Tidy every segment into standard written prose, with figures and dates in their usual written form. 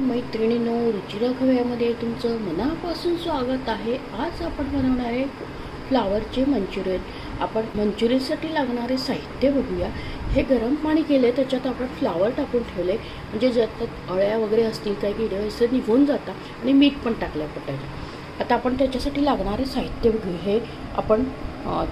मैत्रिणींनो, रुचिराघव्यामध्ये तुमचं मनापासून स्वागत आहे. आज आपण बनवणार आहे फ्लावरचे मंचुरियन. आपण मंचुरियनसाठी लागणारे साहित्य बघूया. हे गरम पाणी केले, त्याच्यात आपण फ्लावर टाकून ठेवले, म्हणजे ज्यात अळ्या वगैरे असतील काही किडे असे निघून जातात, आणि मीठ पण टाकलं पटायला. आता आपण त्याच्यासाठी लागणारे साहित्य बघूया. हे आपण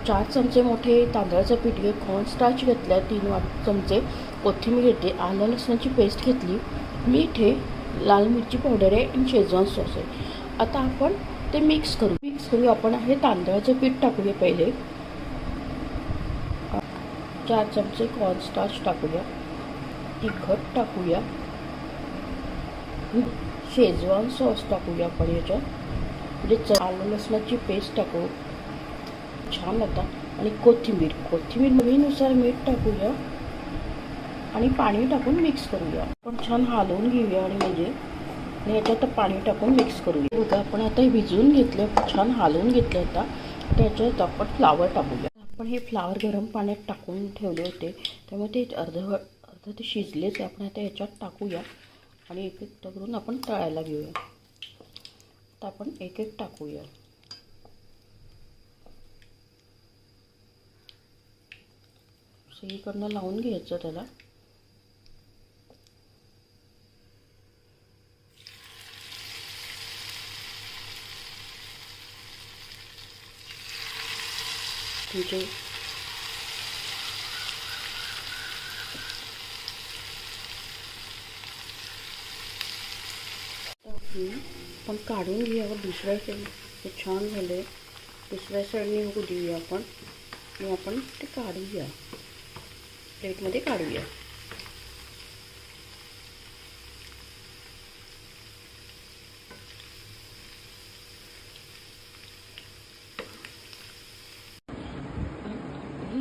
4 चमचे मोठे तांदळाचं पीठ घे, कॉर्नस्टार्च घेतलं, 3 चमचे कोथिंबीर घेतली, आलं लसणाची पेस्ट घेतली, मीठ आहे, लाल मिरची पावडर आहे आणि शेजवान सॉस आहे. आता आपण ते मिक्स करू. आपण हे तांदळाचं पीठ टाकूया. पहिले 4 चमचे कॉर्नस्टार्च टाकूया, तिखट टाकूया, शेजवान सॉस टाकूया आपण याच्यात, म्हणजे आलं लसणाची पेस्ट टाकू छान आता, आणि कोथिंबीर चवीनुसार मीठ टाकूया आणि पाणी टाकून मिक्स करूया. आपण छान हलवून घेऊया आणि याच्यात पाणी टाकून मिक्स करूया. बघा, आपण आता हे भिजवून घेतलं, छान हलवून घेतलं. आता त्याच्यात आपण फ्लावर टाकूया. आपण हे फ्लावर गरम पाण्यात टाकून ठेवले होते, त्यामुळे ते अर्ध ते शिजलेच. आपण आता याच्यात टाकूया आणि एक एक करून आपण तळायला घेऊया. आता आपण एक एक टाकूया. सगळीकडनं लावून घ्यायचं त्याला. तुमचे आपण काढून घेऊया. दुसऱ्या साईड ते छान झाले, दुसऱ्या साईडने बघू देऊया आपण, आणि आपण ते काढूया, प्लेटमध्ये काढूया.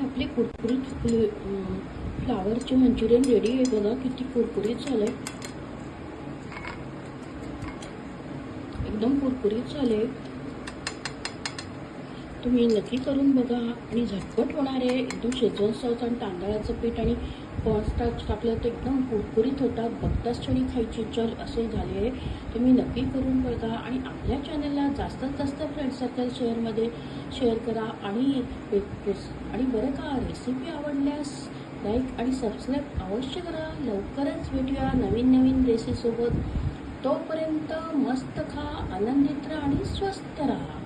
आपले कुरकुरीत फ्लावरचे मंचुरियन रेडी आहे. बघा किती कुरकुरीत झाले, एकदम कुरकुरीत झाले. तुम्ही नक्की करून बघा आणि झटपट होणार आहे. एकदम शेजवान सॉस आणि तांदळाचं पीठ आणि कॉर्नस्टार्च टाकलं तर एकदम कुरकुरीत होतात. बघताच क्षणी खायची इच्छा असे झाले आहे. तुम्ही नक्की करून बघा आणि आपल्या चॅनलला जास्तीत जास्त फ्रेंड सर्कल शेअर करा. आणि बरं का, रेसिपी आवडल्यास लाईक आणि सबस्क्राईब अवश्य करा. लवकरच भेटूया नवीन रेसिपीसोबत. तोपर्यंत मस्त खा, आनंदित राहा आणि स्वस्थ राहा.